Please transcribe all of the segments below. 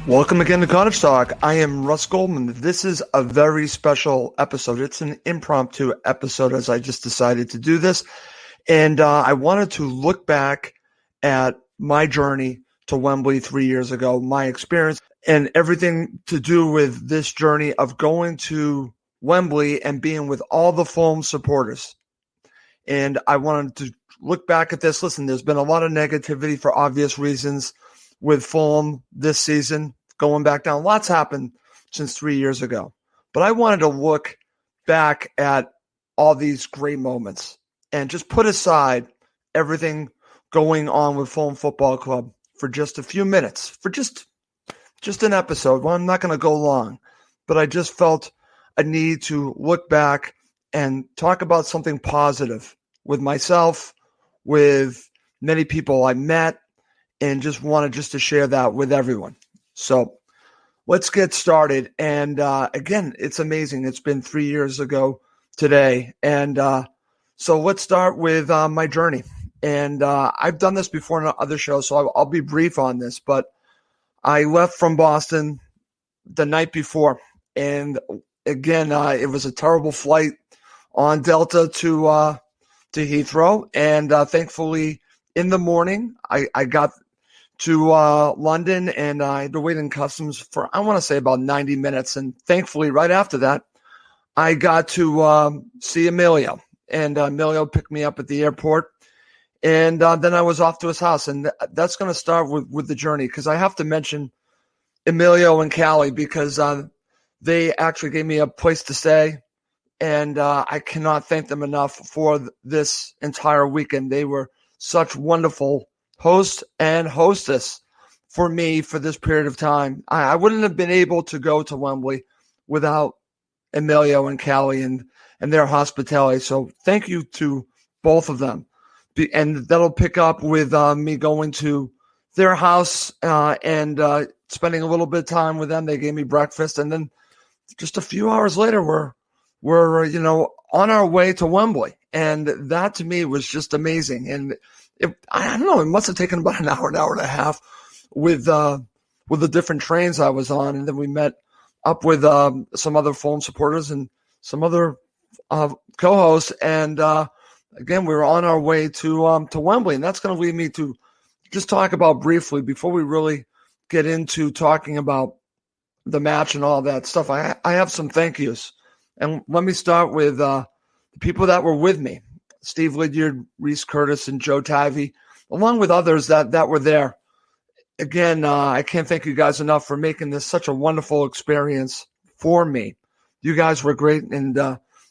Welcome again to Cottage Talk. I am Russ Goldman. This is a very special episode. It's an impromptu episode as I just decided to do this. And I wanted to look back at my journey to Wembley 3 years ago, my experience, and everything to do with this journey of going to Wembley and being with all the Fulham supporters. And I wanted to look back at this. Listen, there's been a lot of negativity for obvious reasons with Fulham this season, going back down. Lots happened since 3 years ago. But I wanted to look back at all these great moments and just put aside everything going on with Fulham Football Club for just a few minutes, for just an episode. Well, I'm not going to go long, but I just felt a need to look back and talk about something positive with myself, with many people I met, and just wanted to share that with everyone. So let's get started. And again, it's amazing. It's been 3 years ago today. And so let's start with my journey. And I've done this before on other shows, so I'll be brief on this. But I left from Boston the night before. And again, it was a terrible flight on Delta to Heathrow. And thankfully, in the morning, I got to London, and I had to wait in customs for, I want to say, about 90 minutes. And thankfully, right after that, I got to see Emilio. And Emilio picked me up at the airport. And then I was off to his house. And that's going to start with the journey, because I have to mention Emilio and Callie, because they actually gave me a place to stay. And I cannot thank them enough for this entire weekend. They were such wonderful host and hostess for me for this period of time. I wouldn't have been able to go to Wembley without Emilio and Callie and their hospitality. So thank you to both of them. And that'll pick up with me going to their house and spending a little bit of time with them. They gave me breakfast. And then just a few hours later, we're on our way to Wembley. And that to me was just amazing. And I don't know, it must have taken about an hour and a half with the different trains I was on. And then we met up with some other Fulham supporters and some other co-hosts. And again, we were on our way to Wembley. And that's going to lead me to just talk about briefly, before we really get into talking about the match and all that stuff. I have some thank yous. And let me start with the people that were with me. Steve Lydiard, Reese Curtis, and Joe Tivey, along with others that were there. Again, I can't thank you guys enough for making this such a wonderful experience for me. You guys were great, and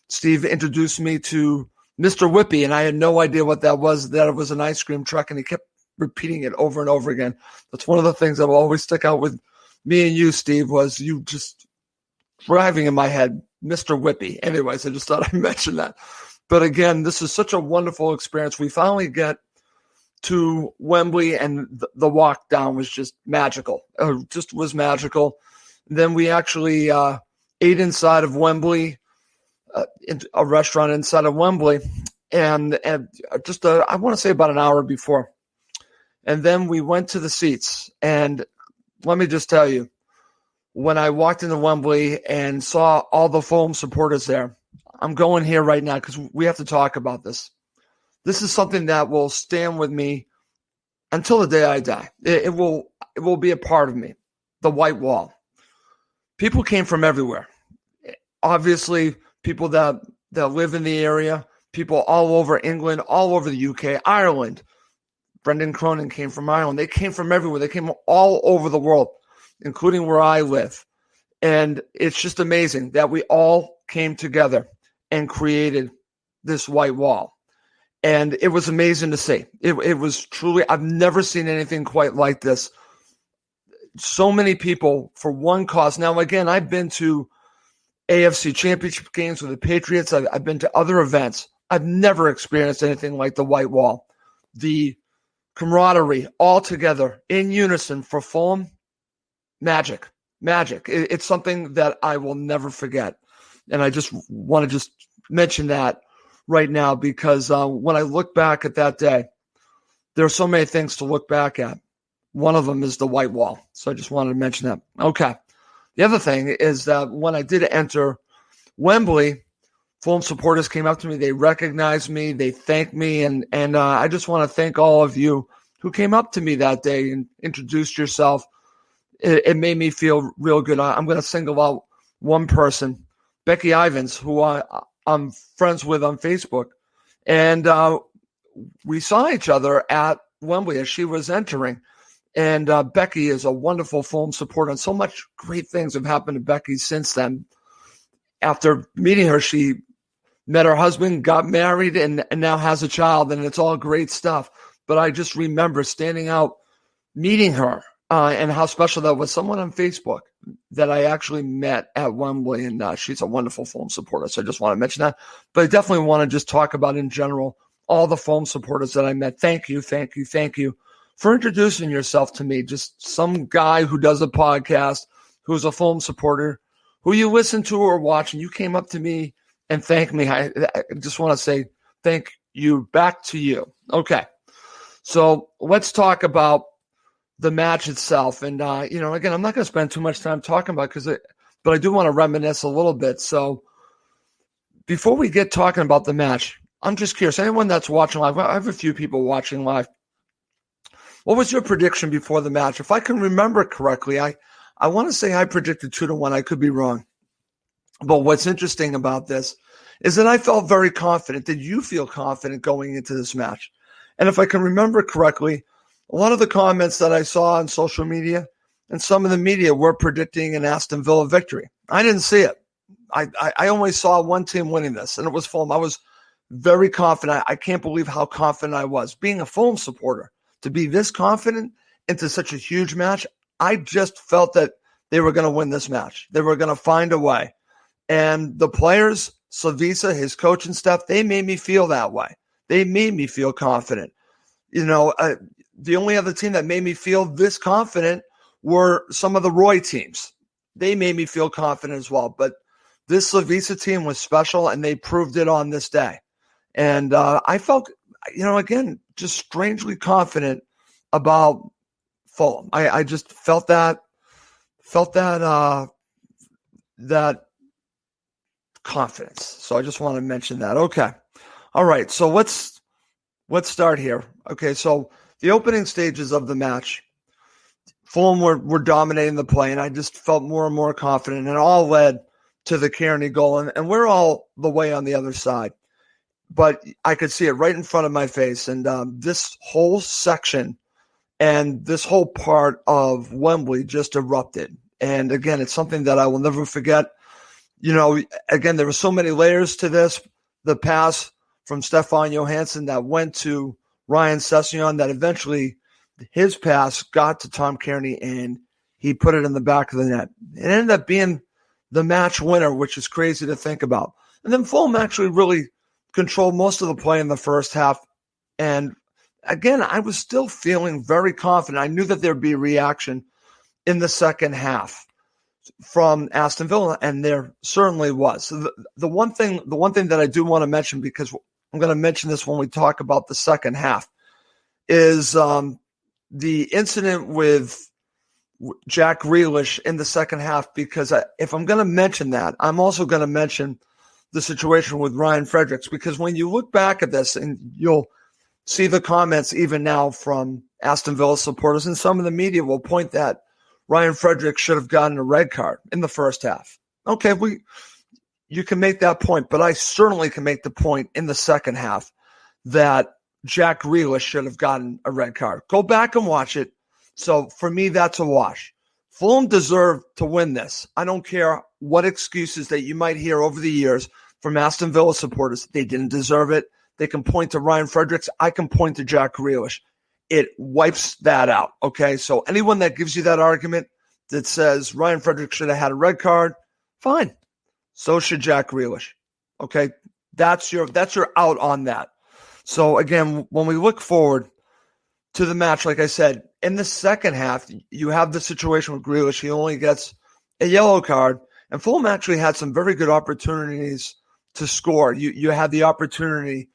Steve introduced me to Mr. Whippy, and I had no idea what that was, that it was an ice cream truck, and he kept repeating it over and over again. That's one of the things that will always stick out with me and you, Steve, was you just driving in my head, Mr. Whippy. Anyways, I just thought I'd mention that. But again, this is such a wonderful experience. We finally get to Wembley, and the walk down was just magical. Just was magical. Then we actually ate inside of Wembley, in a restaurant inside of Wembley, and just I want to say about an hour before. And then we went to the seats. And let me just tell you, when I walked into Wembley and saw all the Fulham supporters there, I'm going here right now because we have to talk about this. This is something that will stand with me until the day I die. It will be a part of me. The white wall. People came from everywhere. Obviously, people that live in the area, people all over England, all over the UK, Ireland. Brendan Cronin came from Ireland. They came from everywhere. They came all over the world, including where I live. And it's just amazing that we all came together and created this white wall. And it was amazing to see. It was truly, I've never seen anything quite like this. So many people for one cause. Now, again, I've been to AFC Championship games with the Patriots. I've been to other events. I've never experienced anything like the white wall. The camaraderie all together in unison for Fulham, magic. It's something that I will never forget. And I just want to mention that right now because when I look back at that day, there are so many things to look back at. one of them is the white wall. So I just wanted to mention that. Okay. The other thing is that when I did enter Wembley, Fulham supporters came up to me. They recognized me. They thanked me. And I just want to thank all of you who came up to me that day and introduced yourself. It made me feel real good. I'm going to single out one person, Becky Ivins, who I'm friends with on Facebook. And we saw each other at Wembley as she was entering. And Becky is a wonderful Fulham supporter. And so much great things have happened to Becky since then. After meeting her, she met her husband, got married, and now has a child. And it's all great stuff. But I just remember standing out, meeting her, and how special that was. Someone on Facebook that I actually met at Wembley, and she's a wonderful Fulham supporter. So I just want to mention that. But I definitely want to just talk about in general all the Fulham supporters that I met. Thank you for introducing yourself to me. Just some guy who does a podcast, who's a Fulham supporter, who you listen to or watch, and you came up to me and thanked me. I just want to say thank you back to you. Okay, so let's talk about the match itself. And, again, I'm not going to spend too much time talking about it, but I do want to reminisce a little bit. So before we get talking about the match, I'm just curious, anyone that's watching live, I have a few people watching live. What was your prediction before the match? If I can remember correctly, I want to say I predicted 2-1. I could be wrong. But what's interesting about this is that I felt very confident. Did you feel confident going into this match? And if I can remember correctly, a lot of the comments that I saw on social media and some of the media were predicting an Aston Villa victory. I didn't see it. I only saw one team winning this, and it was Fulham. I was very confident. I can't believe how confident I was. Being a Fulham supporter, to be this confident into such a huge match, I just felt that they were going to win this match. They were going to find a way. And the players, Slavisa, his coaching staff, they made me feel that way. They made me feel confident. The only other team that made me feel this confident were some of the Roy teams. They made me feel confident as well. But this Slavisa team was special, and they proved it on this day. And I felt, again, just strangely confident about Fulham. I just felt that confidence. So I just want to mention that. Okay. All right. So let's start here. Okay. So the opening stages of the match, Fulham were dominating the play, and I just felt more and more confident, and it all led to the Kearney goal. And we're all the way on the other side. But I could see it right in front of my face. And this whole section and this whole part of Wembley just erupted. And again, it's something that I will never forget. Again, there were so many layers to this. The pass from Stefan Johansson that went to Ryan Sessegnon, that eventually his pass got to Tom Kearney, and he put it in the back of the net. It ended up being the match winner, which is crazy to think about. And then Fulham actually really controlled most of the play in the first half. And again, I was still feeling very confident. I knew that there'd be a reaction in the second half from Aston Villa, and there certainly was. So the one thing that I do want to mention, because I'm going to mention this when we talk about the second half, is the incident with Jack Grealish in the second half, because if I'm going to mention that, I'm also going to mention the situation with Ryan Fredericks, because when you look back at this, and you'll see the comments even now from Aston Villa supporters, and some of the media will point that Ryan Fredericks should have gotten a red card in the first half. Okay, you can make that point, but I certainly can make the point in the second half that Jack Grealish should have gotten a red card. Go back and watch it. So for me, that's a wash. Fulham deserved to win this. I don't care what excuses that you might hear over the years from Aston Villa supporters. They didn't deserve it. They can point to Ryan Fredericks. I can point to Jack Grealish. It wipes that out, okay? So anyone that gives you that argument that says Ryan Fredericks should have had a red card, fine. So should Jack Grealish, okay? That's your out on that. So again, when we look forward to the match, like I said, in the second half, you have the situation with Grealish. He only gets a yellow card, and Fulham actually had some very good opportunities to score. You had the opportunity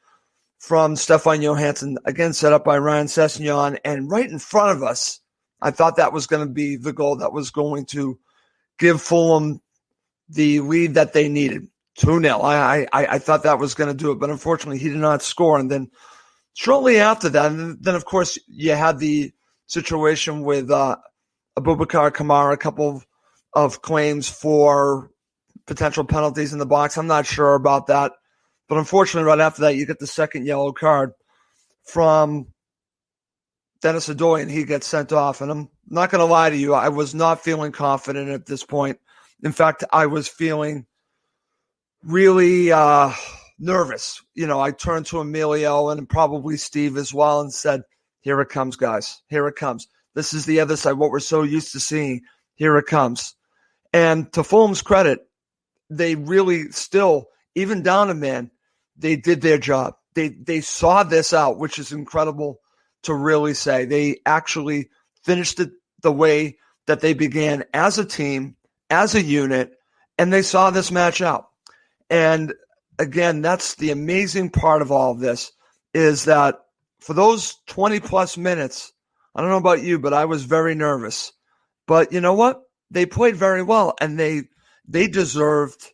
from Stefan Johansson, again set up by Ryan Sessegnon, and right in front of us I thought that was going to be the goal that was going to give Fulham the lead that they needed. 2-0. I thought that was going to do it, but unfortunately he did not score. And then shortly after that, and then of course you had the situation with Abubakar Kamara, a couple of claims for potential penalties in the box. I'm not sure about that. But unfortunately, right after that, you get the second yellow card from Dennis Adoy, and he gets sent off. And I'm not going to lie to you, I was not feeling confident at this point. In fact, I was feeling really nervous. I turned to Emilio and probably Steve as well and said, here it comes, guys. Here it comes. This is the other side, what we're so used to seeing. Here it comes. And to Fulham's credit, they really still, even down a man, they did their job. They saw this out, which is incredible to really say. They actually finished it the way that they began, as a team, as a unit, and they saw this match out. And again, that's the amazing part of all of this, is that for those 20-plus minutes, I don't know about you, but I was very nervous. But you know what? They played very well, and they deserved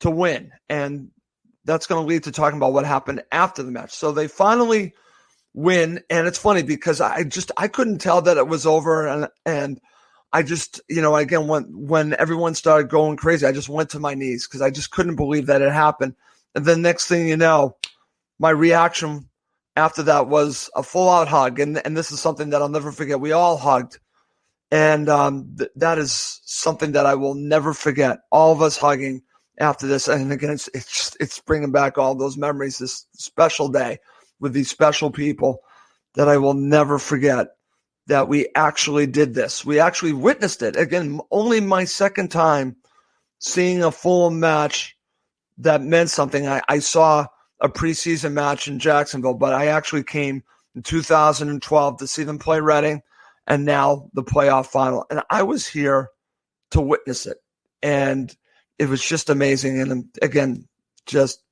to win. And that's going to lead to talking about what happened after the match. So they finally win, and it's funny because I couldn't tell that it was over, and I just, again, when everyone started going crazy, I just went to my knees because I just couldn't believe that it happened. And then next thing you know, my reaction after that was a full-out hug, and this is something that I'll never forget. We all hugged, and that is something that I will never forget, all of us hugging after this. And again, it's bringing back all those memories, this special day with these special people that I will never forget, that we actually did this. We actually witnessed it. Again, only my second time seeing a Fulham match that meant something. I saw a preseason match in Jacksonville, but I actually came in 2012 to see them play Reading, and now the playoff final. And I was here to witness it. And it was just amazing. And again, just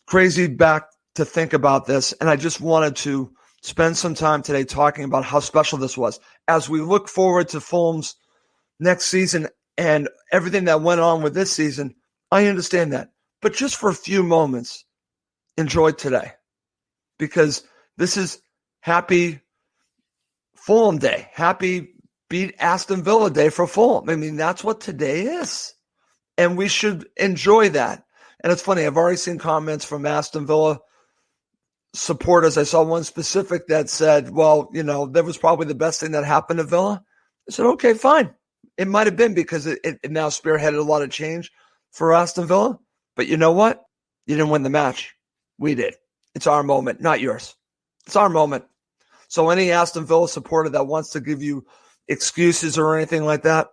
crazy back to think about this. And I just wanted to spend some time today talking about how special this was. As we look forward to Fulham's next season and everything that went on with this season, I understand that. But just for a few moments, enjoy today. Because this is happy Fulham Day. Happy beat Aston Villa Day for Fulham. I mean, that's what today is. And we should enjoy that. And it's funny, I've already seen comments from Aston Villa supporters. I saw one specific that said, well, that was probably the best thing that happened to Villa. I said, okay, fine. It might have been because it now spearheaded a lot of change for Aston Villa. But you know what? You didn't win the match. We did. It's our moment, not yours. It's our moment. So any Aston Villa supporter that wants to give you excuses or anything like that,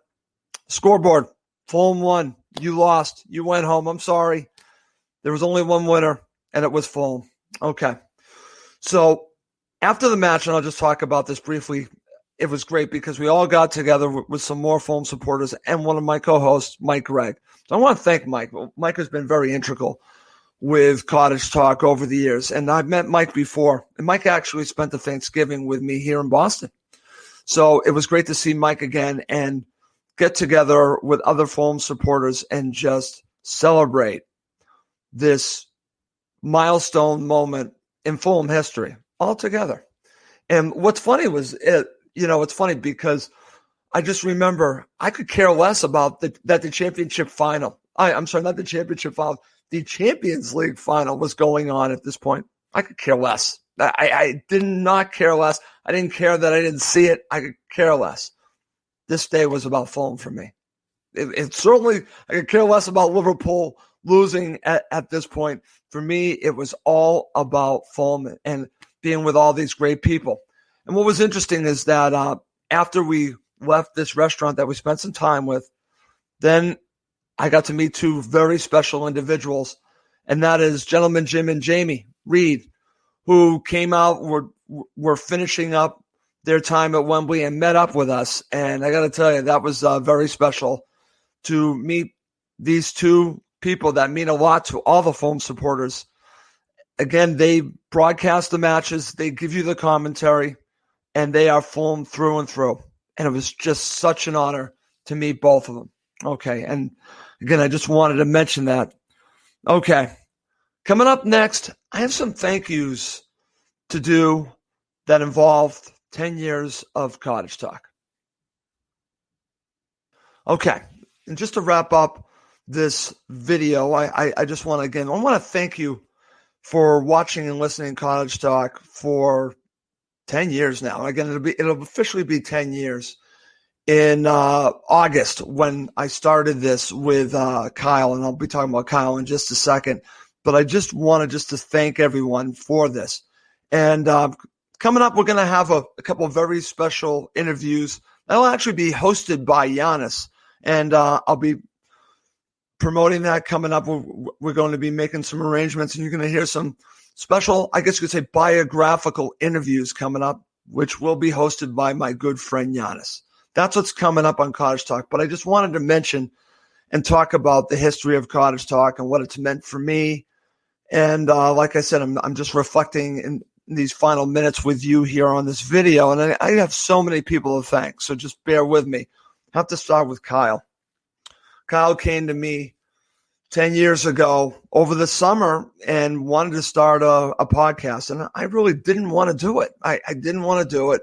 scoreboard, Fulham won. You lost. You went home. I'm sorry. There was only one winner, and it was Fulham. Okay. So after the match, and I'll just talk about this briefly, it was great because we all got together with some more Fulham supporters and one of my co-hosts, Mike Gregg. So I want to thank Mike. Mike has been very integral with Cottage Talk over the years. And I've met Mike before, and Mike actually spent the Thanksgiving with me here in Boston. So it was great to see Mike again and get together with other Fulham supporters and just celebrate this milestone moment in Fulham history all together. And what's funny was, it's funny because I just remember I could care less about the championship final. I'm sorry, not the championship final. The Champions League final was going on at this point. I could care less. I did not care less. I didn't care that I didn't see it. I could care less. This day was about Fulham for me. It certainly, I could care less about Liverpool losing at this point. For me, it was all about Fulham and being with all these great people. And what was interesting is that after we left this restaurant that we spent some time with, then I got to meet two very special individuals, and that is Gentleman Jim and Jamie Reed, who came out, were finishing up their time at Wembley and met up with us. And I got to tell you, that was very special to meet these two people that mean a lot to all the Fulham supporters. Again, they broadcast the matches, they give you the commentary, and they are Fulham through and through. and it was just such an honor to meet both of them. Okay, and again, I just wanted to mention that. Okay, coming up next, I have some thank yous to do that involve 10 years of Cottage Talk. Okay, and just to wrap up this video, I just want to thank you for watching and listening to Cottage Talk for 10 years now. Again, it'll officially be 10 years in August when I started this with Kyle, and I'll be talking about Kyle in just a second. But I just wanted to thank everyone for this. And coming up, we're going to have a couple of very special interviews. That'll actually be hosted by Giannis, and I'll be promoting that coming up. We're going to be making some arrangements, and you're going to hear some special, I guess you could say, biographical interviews coming up, which will be hosted by my good friend Giannis. That's what's coming up on Cottage Talk. But I just wanted to mention and talk about the history of Cottage Talk and what it's meant for me. And like I said, I'm just reflecting in these final minutes with you here on this video. And I have so many people to thank, so just bear with me. I have to start with Kyle. Kyle came to me 10 years ago over the summer and wanted to start a podcast. And I really didn't want to do it. I didn't want to do it.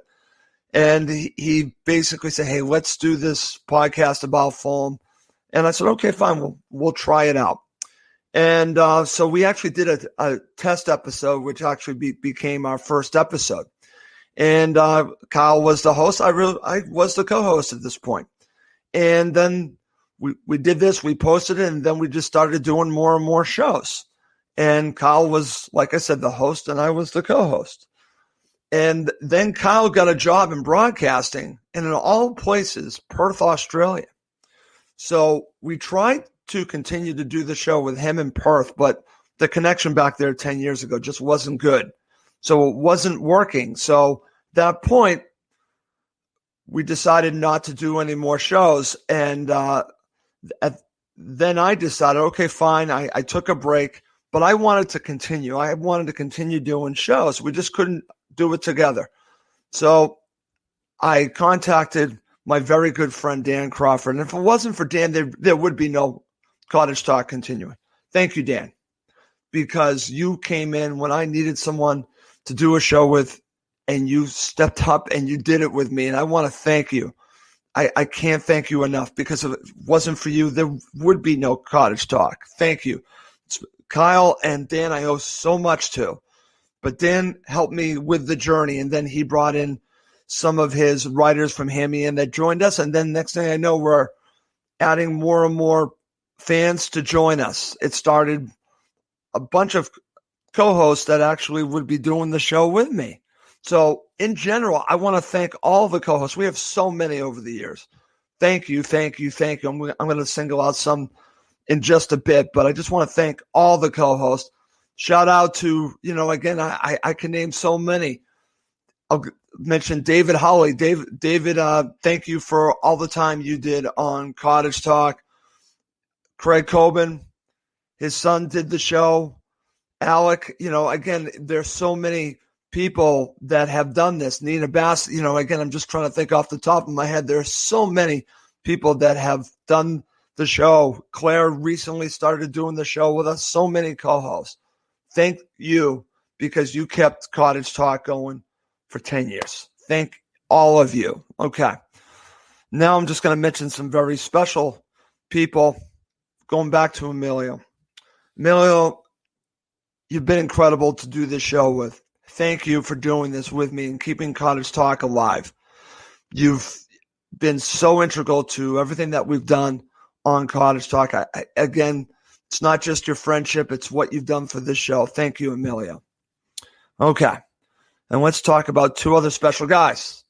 And he basically said, hey, let's do this podcast about Fulham. And I said, okay, fine, we'll try it out. And so we actually did a test episode, which actually became our first episode. And Kyle was the host. I was the co-host at this point. And then we did this, we posted it, and then we just started doing more and more shows. And Kyle was, like I said, the host, and I was the co-host. And then Kyle got a job in broadcasting, and in all places, Perth, Australia. So we tried to continue to do the show with him in Perth, but the connection back there 10 years ago just wasn't good. So it wasn't working. So at that point, we decided not to do any more shows. And then I decided, okay, fine. I took a break, but I wanted to continue. I wanted to continue doing shows. We just couldn't do it together. So I contacted my very good friend, Dan Crawford. And if it wasn't for Dan, there would be no Cottage Talk continuing. Thank you, Dan, because you came in when I needed someone to do a show with, and you stepped up and you did it with me. And I want to thank you. I can't thank you enough, because if it wasn't for you, there would be no Cottage Talk. Thank you. Kyle and Dan, I owe so much to. But Dan helped me with the journey, and then he brought in some of his writers from Hammy Inn that joined us. And then next thing I know, we're adding more and more fans to join us. It started a bunch of co-hosts that actually would be doing the show with me. So in general, I want to thank all the co-hosts. We have so many over the years. Thank you, thank you, thank you. I'm going to single out some in just a bit, but I just want to thank all the co-hosts. Shout out to, again, I can name so many. I'll mention David Hawley. David, thank you for all the time you did on Cottage Talk. Craig Coben, his son, did the show. Alec, again, there's so many people that have done this. Nina Bass, again, I'm just trying to think off the top of my head. There are so many people that have done the show. Claire recently started doing the show with us. So many co-hosts. Thank you, because you kept Cottage Talk going for 10 years. Thank all of you. Okay. Now I'm just going to mention some very special people. Going back to Emilio. Emilio, you've been incredible to do this show with. Thank you for doing this with me and keeping Cottage Talk alive. You've been so integral to everything that we've done on Cottage Talk. Again, it's not just your friendship, it's what you've done for this show. Thank you, Emilio. Okay, and let's talk about two other special guys.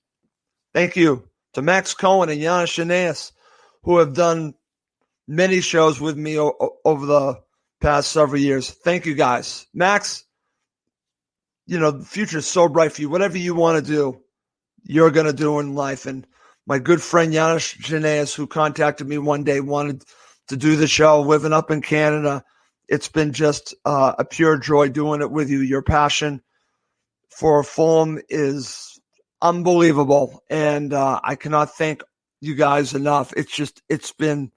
Thank you to Max Cohen and Yana Shanaeus, who have done many shows with me over the past several years. Thank you, guys. Max, the future is so bright for you. Whatever you want to do, you're going to do in life. And my good friend Yana Shanaeus, who contacted me one day, wanted to do the show, living up in Canada. It's been just a pure joy doing it with you. Your passion for Fulham is unbelievable. And I cannot thank you guys enough. It's been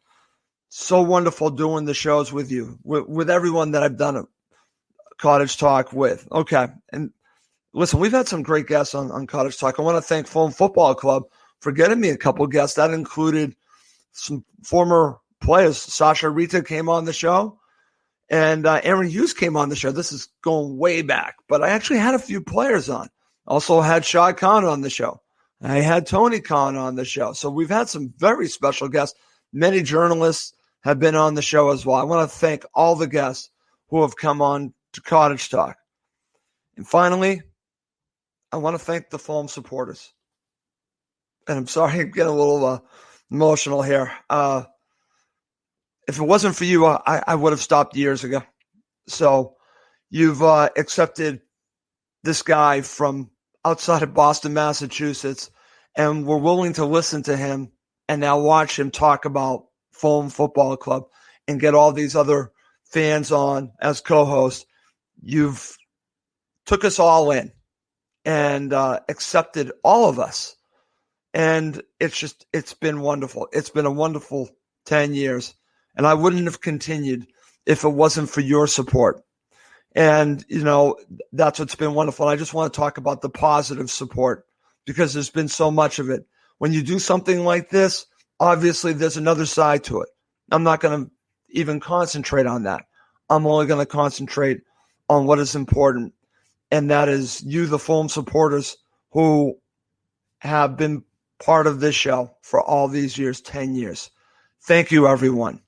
so wonderful doing the shows with you, with everyone that I've done a Cottage Talk with. Okay. And listen, we've had some great guests on Cottage Talk. I want to thank Fulham Football Club for getting me a couple of guests. That included some former players. Sasha Rita came on the show, and Aaron Hughes came on the show. This is going way back, but I actually had a few players on. Also had Shad Khan on the show. I had Tony Khan on the show. So we've had some very special guests. Many journalists have been on the show as well. I want to thank all the guests who have come on to Cottage Talk. And finally, I want to thank the Fulham supporters. And I'm sorry, I'm getting a little emotional here. If it wasn't for you, I would have stopped years ago. So you've accepted this guy from outside of Boston, Massachusetts, and we're willing to listen to him and now watch him talk about Fulham Football Club and get all these other fans on as co-hosts. You've took us all in and accepted all of us. And it's been wonderful. It's been a wonderful 10 years. And I wouldn't have continued if it wasn't for your support. And, that's what's been wonderful. I just want to talk about the positive support because there's been so much of it. When you do something like this, obviously there's another side to it. I'm not going to even concentrate on that. I'm only going to concentrate on what is important. And that is you, the Fulham supporters who have been part of this show for all these years, 10 years. Thank you, everyone.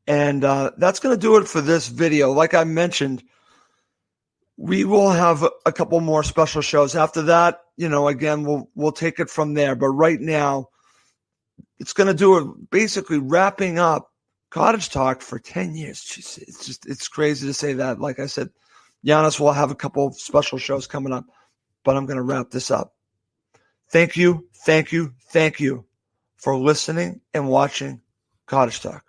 And that's going to do it for this video. Like I mentioned, we will have a couple more special shows. After that, again, we'll take it from there. But right now, it's going to do it basically wrapping up Cottage Talk for 10 years. Jeez, it's crazy to say that. Like I said, Giannis will have a couple of special shows coming up, but I'm going to wrap this up. Thank you for listening and watching Cottage Talk.